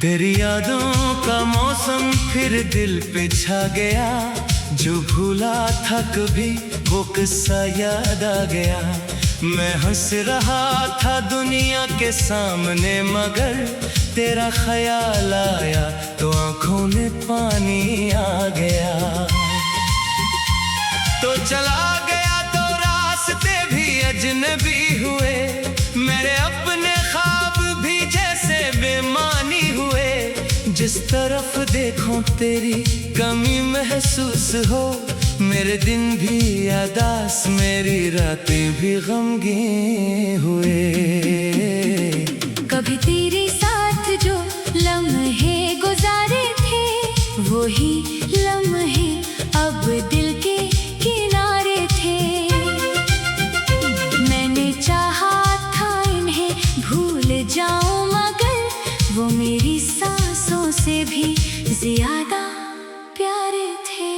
तेरी यादों का मौसम फिर दिल पे छा गया। जो भूला था कभी वो किस्सा याद आ गया। मैं हंस रहा था दुनिया के सामने, मगर तेरा ख्याल आया तो आंखों में पानी आ गया। तो चला गया तो रास्ते भी अजनबी हुए, मेरे अपने ख्वाब भी जैसे बेमानी हुए। जिस तरफ देखो तेरी कमी महसूस हो, मेरे दिन भी यादास मेरी रातें भी गमगीन हुए। कभी तेरे साथ जो लम्हे गुजारे थे, वो ही लम्हे अब दिल के किनारे थे। मैंने चाहा था इन्हें भूल जाऊं, मगर वो मेरी सांसों से भी ज्यादा प्यारे थे।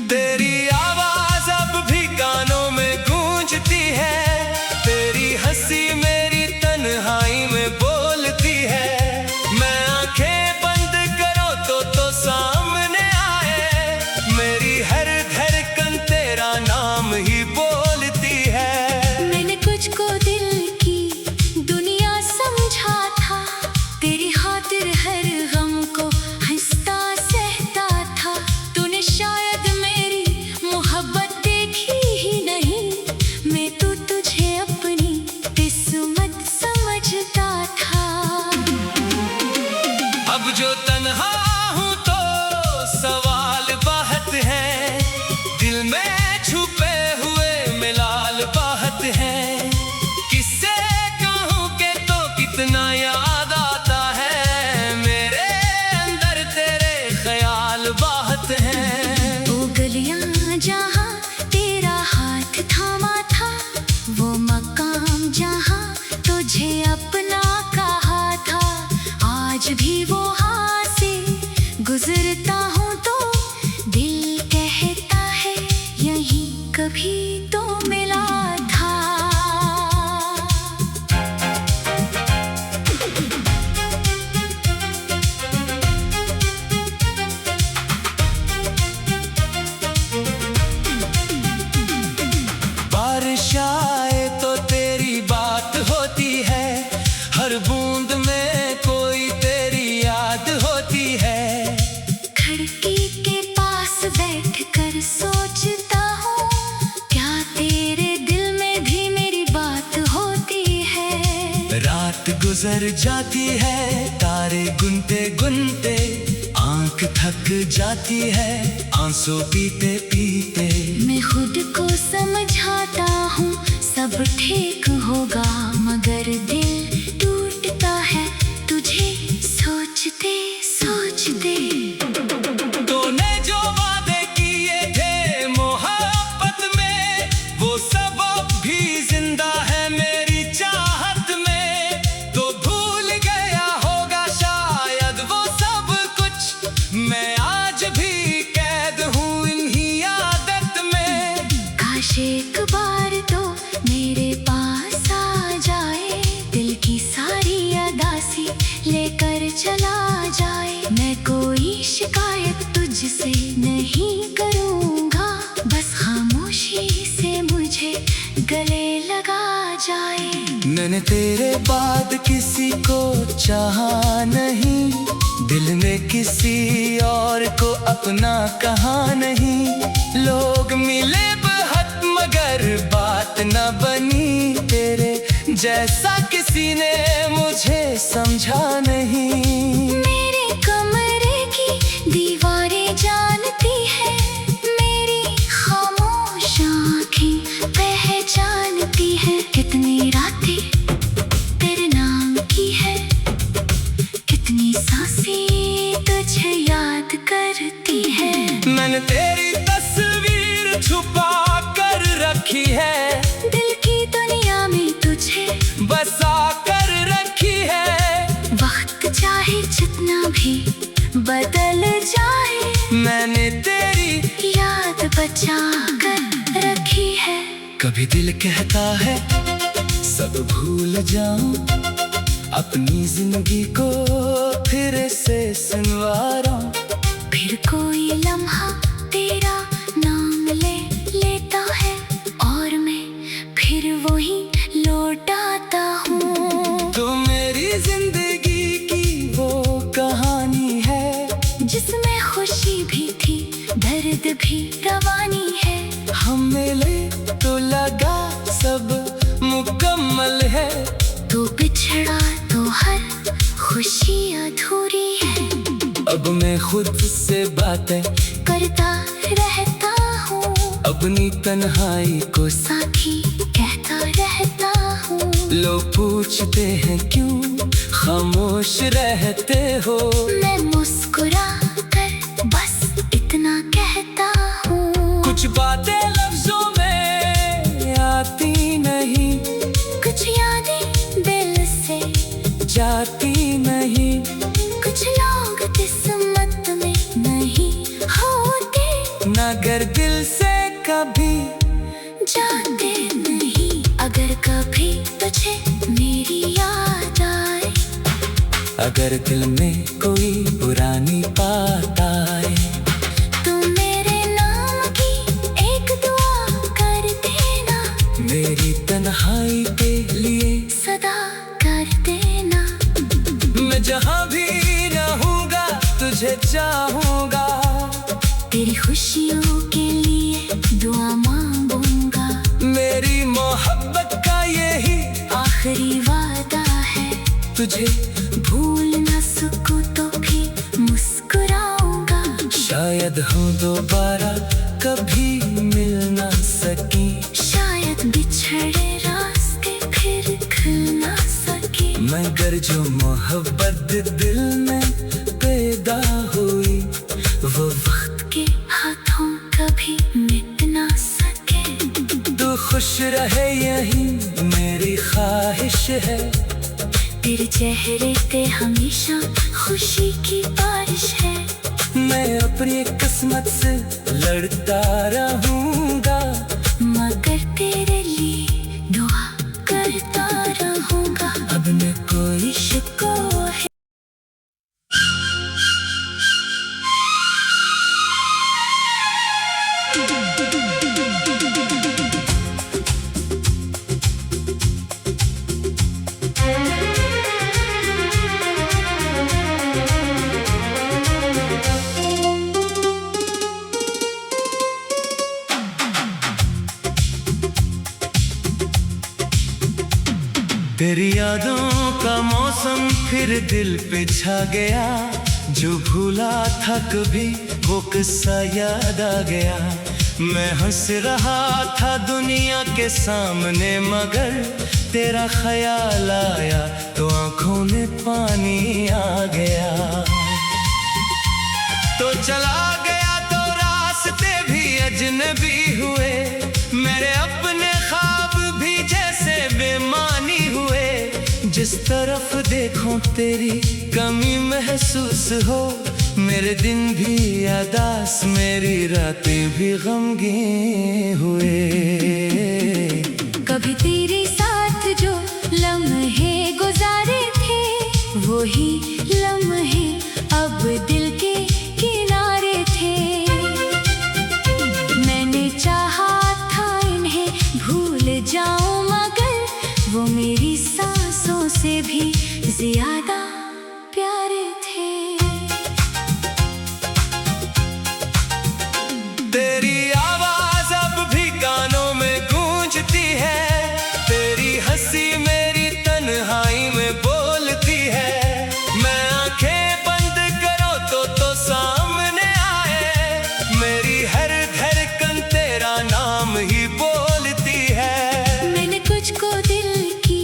तेरी आवाज अब भी कानों में गूंजती है, तेरी हंसी मेरी तन्हाई में बोलती है। मैं आंखें बंद करो तो सामने आए, मेरी हर धड़कन तेरा नाम ही बोलती है। मैंने कुछ को दिल की दुनिया समझा था, तेरी खातिर हर गम को हंसता सहता था। तूने शायद मेरी मोहब्बत देखी ही नहीं, मैं तो तुझे अपनी किस्मत समझता था। अब जो तन्हा हूँ तो सवाल बहुत है, दिल में छुपे हुए मिलाल बहुत है। किससे कहूँ के तो कितना याद आता है, मेरे अंदर तेरे ख्याल बहुत हैं। वो गलियां जहाँ तेरा हाथ थामा था, वो मकाम जहाँ तुझे अपना कहा था। आज भी वो वहाँ से गुजरता हूँ तो दिल कहता है यहीं कभी तो मिला था। बारिश आए तो तेरी बात होती है, हर बूंद में कोई तेरी याद होती है। खिड़की के पास बैठकर सोचता हूँ, क्या तेरे दिल में भी मेरी बात होती है। रात गुजर जाती है तारे गुनते गुनते, आंख थक जाती है आंसू पीते पीते। मैं खुद को समझाता हूँ सब ठीक होगा, मगर दिल टूटता है तुझे सोचते सोचते। तूने जो वादे किए थे मोहब्बत में, वो सब अब भी जिंदा है मेरी चाहत में। तो भूल गया होगा शायद वो सब कुछ, मैं आज भी कैद हूँ इन्हीं आदत में। काश एक बार तो मेरे पास आ जाए, दिल की सारी अदासी लेकर चला जाए। मैं कोई शिकायत तुझसे नहीं करूँगा, बस खामोशी से मुझे गले लगा जाए। मैंने तेरे बाद किसी को चाहा नहीं, दिल में किसी और को अपना कहा नहीं। लोग मिले बहुत मगर बात न बनी, तेरे जैसा किसी ने मुझे समझा नहीं। मेरे कमरे की दीवारें जानती है, मेरी खामोश आँखें पहचानती है। कितनी रातें तेरे नाम की है, कितनी सांसें तुझे याद करती है। मैंने तेरी तस्वीर छुपा कर रखी है, दिल की दुनिया में तुझे बसा कर रखी है। वक्त चाहे जितना भी बदल जाए, मैंने तेरी याद बचा कर रखी है। कभी दिल कहता है सब भूल जाऊं, अपनी जिंदगी को फिर से संवारूं। फिर कोई लम्हा तेरा नाम ले लेता है और मैं फिर वही लौट आता हूँ। तो मेरी जिंदगी की वो कहानी है, जिसमें खुशी भी थी दर्द भी रवानी है। हम मिले तो लगा सब मुकम्मल है। तो बिछड़ा तो हर खुशी अधूरी है। अब मैं खुद से बातें करता रहता हूँ, अपनी तन्हाई को साथी कहता रहता हूँ। लोग पूछते हैं क्यों खामोश रहते हो। मैं मुस्कुरा कर बस इतना कहता हूँ। कुछ बातें लफ्जों में आती नहीं, कुछ यादें दिल से जाती नहीं। कुछ लोग किस्मत में नहीं होते, मगर दिल से कभी जाते नहीं। अगर कभी तुझे मेरी याद आए, अगर दिल में कोई पुरानी बात आए, तो मेरे नाम की एक दुआ कर देना। मेरी तन्हाई के लिए सदा कर देना। मैं जहाँ भी रहूँगा तुझे चाहूँगा। तेरी खुशियों के लिए दुआ मांगूंगा। मेरी मोहब्बत का यही आखिरी वादा है, तुझे भूल न सकूं तो भी मुस्कुराऊंगा। शायद हम दोबारा कभी मिल ना सकी, शायद बिछड़े रास्ते फिर खुल ना सके। मगर जो मोहब्बत दिल में पैदा हुई, वो वक्त के हाथों कभी मिट ना सके। तू खुश रहे यही मेरी ख्वाहिश है। तेरे चेहरे पे हमेशा खुशी की बारिश है। मैं अपनी किस्मत से लड़ता रहूँगा, मगर तेरे लिए दुआ करता रहूँगा। अब न कोई शिको है। तेरी यादों का मौसम फिर दिल पे छा गया। जो भूला था कभी वो किस्सा याद आ गया। मैं हंस रहा था दुनिया के सामने, मगर तेरा ख्याल आया तो आंखों में पानी आ गया। तो चला गया तो रास्ते भी अजनबी हुए, मेरे अपने ख्वाब भी जैसे बेमानी हुए। जिस तरफ देखो तेरी कमी महसूस हो, मेरे दिन भी यादास मेरी रातें भी गमगीन हुए। कभी तेरे साथ जो लम्हे गुजारे थे, वही लम्हे अब दिल के किनारे थे। मैंने चाहा था इन्हें भूल जाऊं, मगर वो मेरी सांसों से भी ज्यादा प्यारे थे। तेरी आवाज अब भी कानों में गूंजती है, तेरी हंसी मेरी तन्हाई में बोलती है। मैं आंखें बंद करो तो सामने आए, मेरी हर धड़कन तेरा नाम ही बोलती है। मैंने तुझको दिल की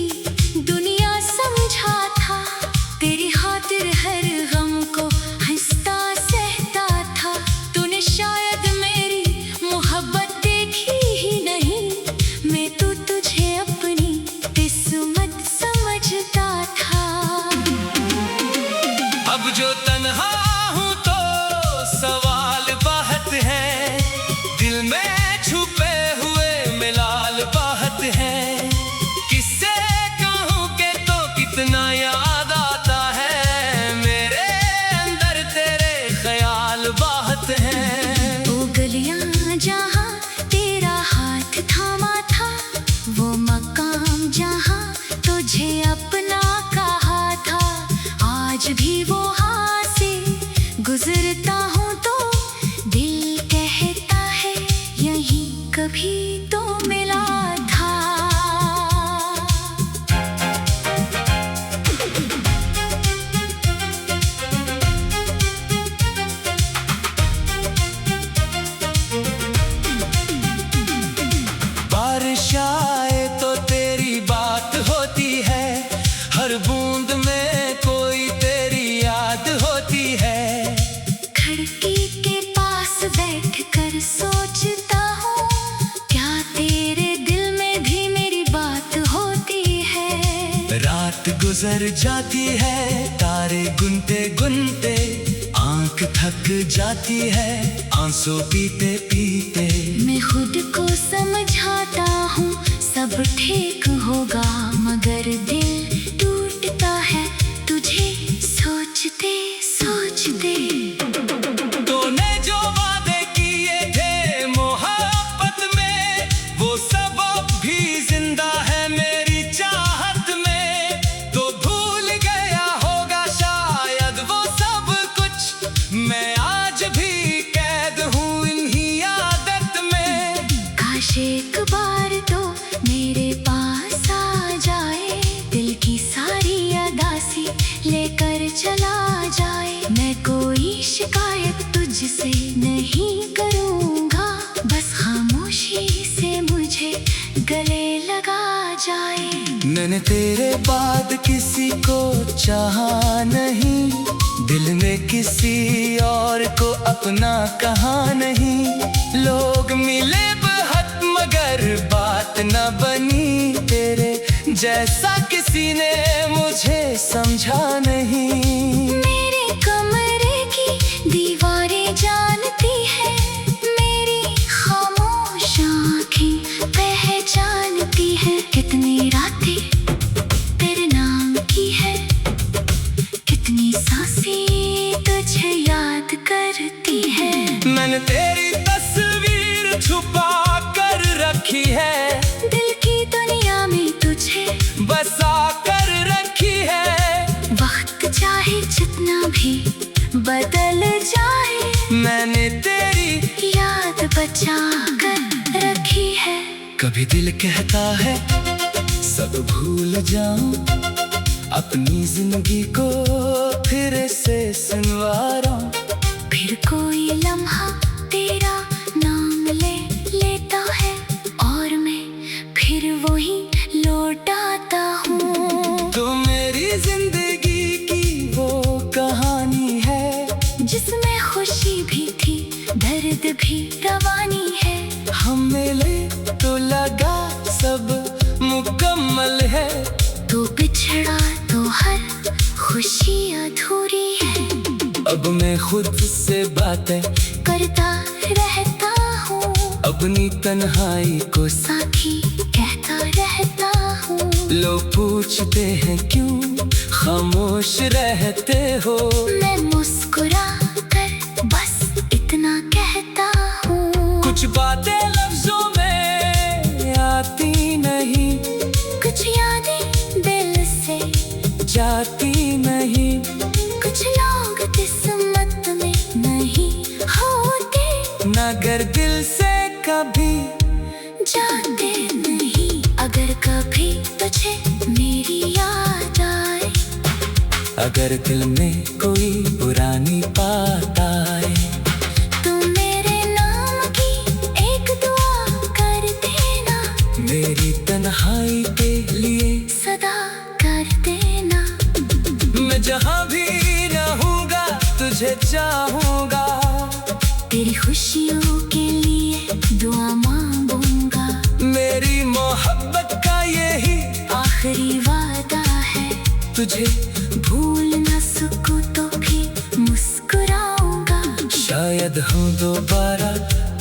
दुनिया समझा था, तेरी खातिर हर गम को हंसता सहता था। तूने शायद मेरी मोहब्बत देखी ही नहीं, मैं तो तुझे अपनी किस्मत समझता था। अब जो तन्हा हूँ तो सवाल बहुत है, दिल में छुपे हुए मिलाल बहुत है। किससे वो हाथ से गुजरता हूँ तो दिल कहता है यही कभी तो मिला था। बारिश आए तो तेरी बात होती है, हर बूंद में कोई तेरी याद होती है। खिड़की के पास बैठकर सोचता हूँ क्या तेरे दिल में भी मेरी बात होती है। रात गुजर जाती है तारे गुनते गुनते, आंख थक जाती है आंसू पीते पीते। मैं खुद को समझाता हूँ सब ठीक होगा, मगर दिल टूटता है तुझे सोचते सोचते। तूने जो वादे किए थे मोहब्बत में, वो सब अब भी जिंदा है मेरी चाहत में। तो भूल गया होगा शायद वो सब कुछ, मैं आज भी कैद हूँ इन्हीं आदत में। काश एक बार तो मेरे पास आ जाए, दिल की सारी अदासी लेकर चला जाए। मैं कोई शिकायत तुझसे नहीं करूँगा, बस खामोशी से मुझे गले लगा जाए। मैंने तेरे बाद किसी को चाहा नहीं, दिल में किसी और को अपना कहा नहीं। लोग मिले बहुत मगर बात न बनी, तेरे जैसा किसी ने मुझे समझा नहीं। मेरे कमरे की दीवारें जानती है, मेरी खामोश आँखें पहचानती है। कितनी रातें तेरे नाम की है, कितनी सांसें तुझे याद करती है। मैंने तेरी तस्वीर छुपा कर रखी है, दिल की दुनिया में तुझे बसा कर रखी है। वक्त चाहे जितना भी बदल जाए, मैंने तेरी याद बचा कर रखी है। कभी दिल कहता है सब भूल जाऊं, अपनी जिंदगी को फिर से सुनवारा। फिर कोई लम्हा तेरा नाम ले लेता है और मैं फिर वही लौट आता हूँ। तो मेरी जिंदगी की वो कहानी है, जिसमें खुशी भी थी दर्द भी रवानी है। हम मिले तो लगा सब मुकम्मल है, तो बिछड़ा तो हर खुशी अधूरी है। अब मैं खुद से बातें करता रहता हूँ, अपनी तन्हाई को। साथी कहता रहता हूँ, लोग पूछते हैं क्यों खामोश रहते हो। मैं मुस्कुरा कर बस इतना कहता हूँ। कुछ बातें लफ्जों में आती नहीं, कुछ यादें दिल से जाती नहीं। कुछ लोग किस्मत में नहीं होते, मगर दिल से कभी जाते नहीं। अगर कभी तुझे मेरी याद आए, अगर दिल में कोई पुरानी बात आए, तो मेरे नाम की एक दुआ कर देना। मेरी तन्हाई के लिए सदा कर देना। मैं जहाँ भी रहूँगा तुझे चाहूँगा, तेरी खुशियों के लिए दुआ मांगूंगा। मेरी मोहब्बत का यही आखिरी वादा है, तुझे भूल न सकूं तो भी मुस्कुराऊंगा। शायद हम दोबारा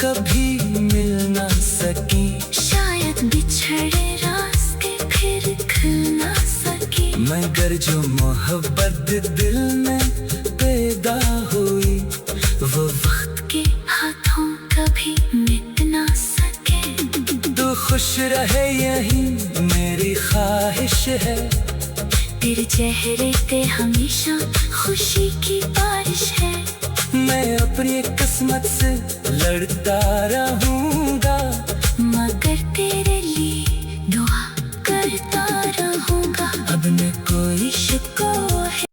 कभी मिल ना सकी, शायद बिछड़े रास्ते फिर खिल न सके। मगर जो मोहब्बत दिल में पैदा हुई, वो वक्त के हाथों कभी मिट न सके। तू खुश रहे यही मेरी ख्वाहिश है, तेरे चेहरे पे हमेशा खुशी की बारिश है। मैं अपनी किस्मत से लड़ता रहूंगा, मगर तेरे लिए दुआ करता रहूंगा। अब न कोई शिको है।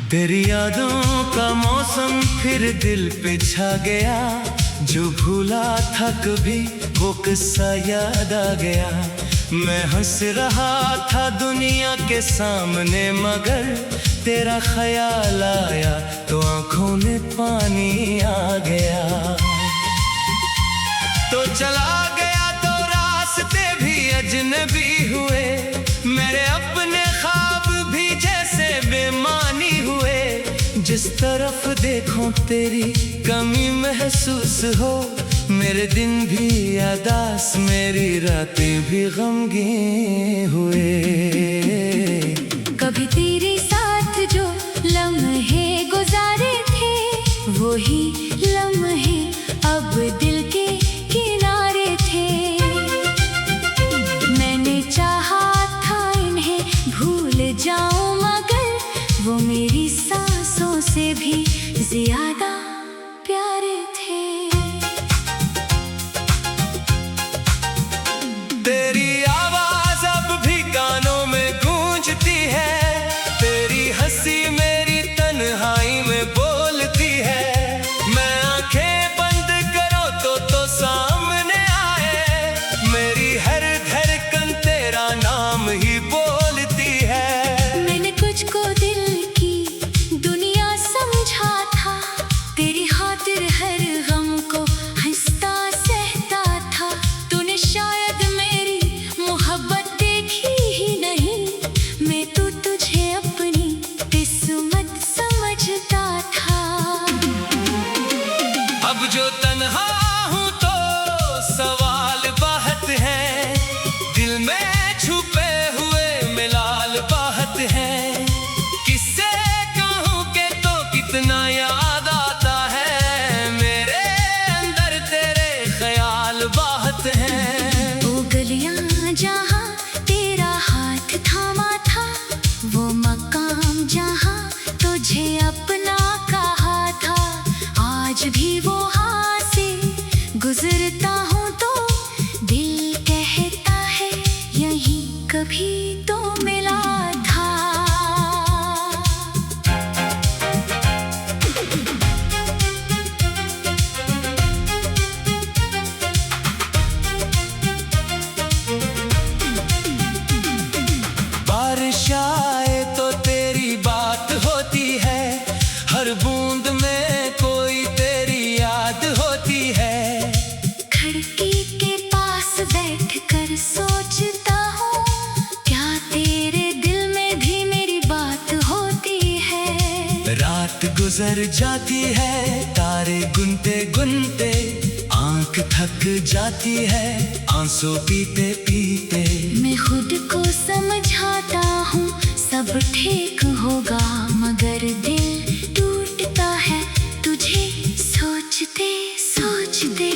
तेरी यादों का मौसम फिर दिल पे छा गया, जो भूला था कभी वो किस्सा याद आ गया। मैं हंस रहा था दुनिया के सामने, मगर तेरा ख्याल आया तो आंखों में पानी आ गया। तो चला गया तो रास्ते भी अजनबी हुए, मेरे अपने ख्वाब भी जैसे बेमानी हुए। जिस तरफ देखो तेरी कमी महसूस हो, मेरे दिन भी उदास, मेरी रातें भी गमगीन हुए। कभी तेरे साथ जो लम्हे गुजारे थे, वही लम्हे अब दिल के किनारे थे। मैंने चाहा था इन्हें भूल जाऊं, मगर वो मेरी सांसों से भी ज्यादा प्यारे थे। तेरी आवाज अब भी कानों में गूंजती है, तेरी हंसी मेरी तन्हाई में बोलती है। मैं आंखें बंद करो तो सामने आए, मेरी हर धड़कन तेरा नाम ही बोलती है। मैंने कुछ को दिल की दुनिया समझा था, तेरी खातिर हर गम को हंसता सहता था। तूने शायद मेरी मोहब्बत देखी ही नहीं, मैं तो तुझे अपनी किस्मत समझता था। अब जो तन्हा हूँ तो सवाल बहुत है, दिल में छुपे हुए मिलाल बहुत है। किससे कहूँ के तो कितना याद आता है, मेरे अंदर तेरे ख्याल बहुत हैं। वो गलियां जहाँ तेरा हाथ थामा था, वो मकाम जहाँ तुझे अपना कहा था। आज भी वो हाथ से गुजरता हूँ तो दिल कहता है यही कभी तो मिला था। बारिश आए तो तेरी बात होती है, हर बूंद में कोई तेरी याद होती है। खिड़की के पास बैठ कर सोचता हूँ, क्या तेरे दिल में भी मेरी बात होती है। रात गुजर जाती है तारे गुनते गुनते, आंख थक जाती है आंसू पीते पीते। मैं खुद को समझाता हूँ सब ठीक होगा, मगर दिल टूटता है तुझे सोचते सोचते।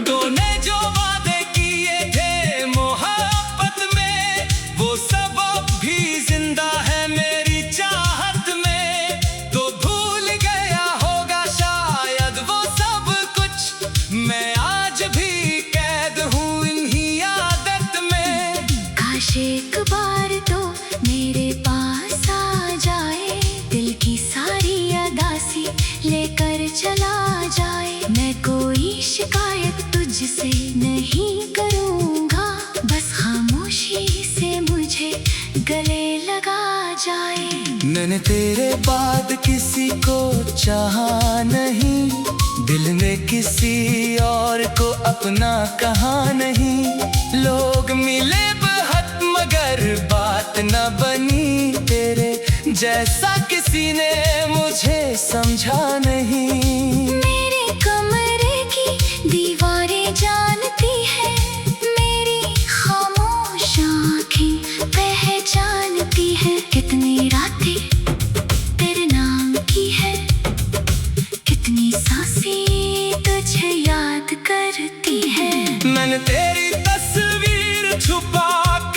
तूने जो वादे किए थे मोहब्बत में, वो सब अब भी जिंदा है मेरी चाहत में। तो भूल गया होगा शायद वो सब कुछ, मैं आज भी कैद हूँ इन्हीं आदत में। काश एक बार तो मेरे पास आ जाए, दिल की सारी अदासी लेकर चला जाए। मैं कोई शिकायत तुझसे नहीं करूँगा, बस खामोशी से मुझे गले लगा जाए। मैंने तेरे बाद किसी को चाहा नहीं, दिल ने किसी और को अपना कहा नहीं। लोग मिले बहुत मगर बात न बनी, तेरे जैसा किसी ने मुझे मुझे समझा नहीं। मेरे कमरे की दीवारें जानती है, मेरी खामोश आँखें पहचानती है। कितनी रातें तेरे नाम की है, कितनी सांसें तुझे याद करती है। मैंने तेरी तस्वीर छुपा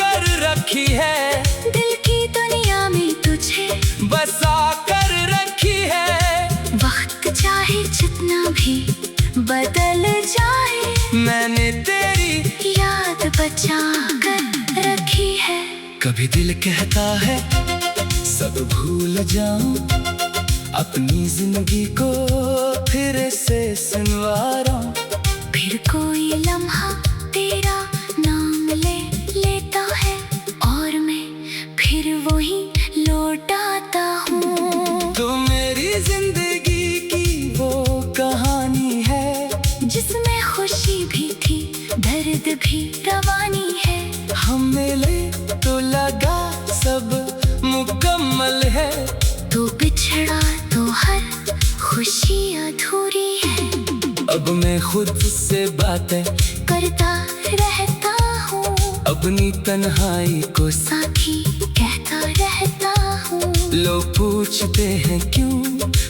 कर रखी है, दिल की दुनिया में तुझे बसा कर रखी है। वक्त चाहे जितना भी बदल जाए, मैंने तेरी याद बचा कर रखी है। कभी दिल कहता है सब भूल जाऊं, अपनी जिंदगी को फिर से संवारूं। फिर कोई लम्हा तेरा नाम ले लेता है, और मैं फिर वही लौट आता हूँ। तो मेरी जिंदगी की वो कहानी है, जिसमें खुशी भी थी, दर्द भी रवानी है। हम मिले तो लगा सब मुकम्मल है, तो बिछड़ा तो हर खुशी अधूरी है। अब मैं खुद से बातें करता रहता हूँ, अपनी तन्हाई को साथी कहता रहता हूँ। लोग पूछते हैं क्यों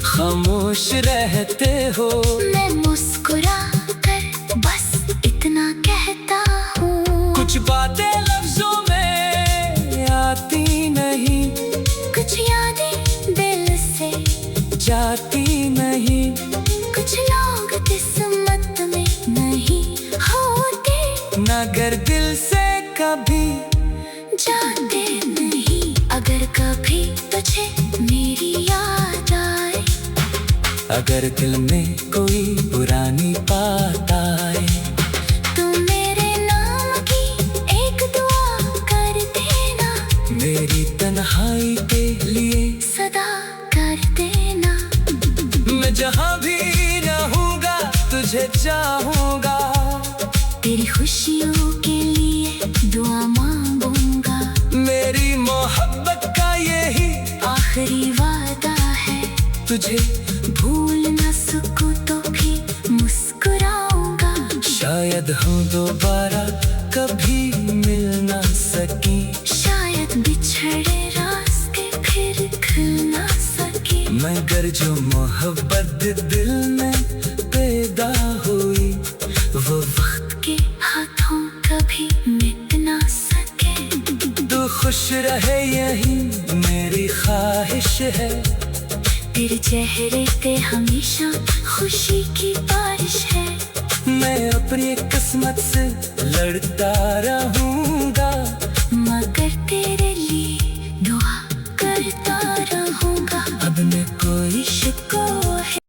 खामोश रहते हो, मैं मुस्कुरा कर बस इतना कहता हूँ। कुछ बातें लफ्जों में आती नहीं, कुछ यादें दिल से जाती नहीं। कुछ लोग किस्मत में नहीं होते, मगर दिल से कभी जाते नहीं। अगर कभी तुझे मेरी याद आए, अगर दिल में कोई पुरानी बात आए, तो मेरे नाम की एक दुआ कर देना। मेरी तन्हाई के लिए सदा कर देना। मैं जहाँ भी रहूँगा तुझे चाहूँगा, तेरी खुशियों के लिए दुआ मांगूंगा। मेरी मोहब्बत का यही आखिरी वादा है, तुझे भूल न सकूं तो भी मुस्कुराऊंगा। शायद हम दोबारा कभी मिल ना सकी, शायद बिछड़े रास्ते फिर खुल ना सके। मगर जो मोहब्बत दिल में पैदा हुई, वो वक्त के हाथों कभी मिट ना सके। तू खुश रहे यही मेरी ख्वाहिश है, तेरे चेहरे पे हमेशा खुशी की बारिश है। मैं अपनी किस्मत से लड़ता रहूँगा, मगर तेरे लिए दुआ करता रहूँगा। अब मैं कोई शिको है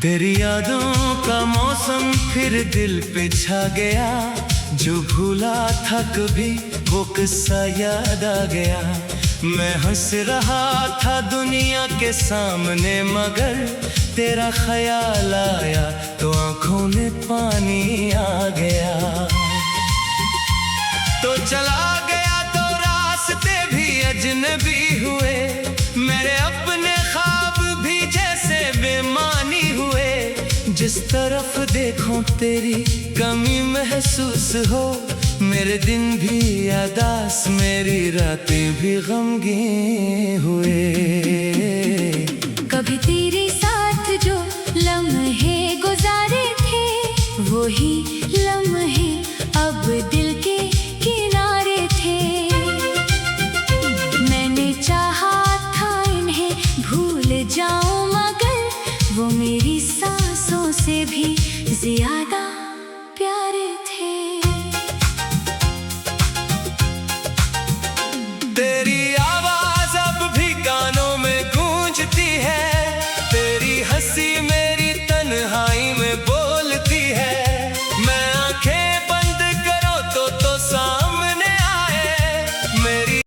तेरी यादों का मौसम फिर दिल पे छा गया, जो भूला था कभी वो किस्सा याद आ गया। मैं हंस रहा था दुनिया के सामने, मगर तेरा ख्याल आया तो आंखों में पानी आ गया। तो चला गया तो रास्ते भी अजनबी हुए, मेरे अपने ख्वाब भी जैसे बेमानी हुए। जिस तरफ देखो तेरी कमी महसूस हो, मेरे दिन भी यादास मेरी रातें भी गमगीन हुए। कभी तेरे साथ जो लम्हे गुजारे थे, वही लम्हे अब दिल के किनारे थे। मैंने चाहा था इन्हें भूल जाऊं, मगर वो मेरी सांसों से भी ज्यादा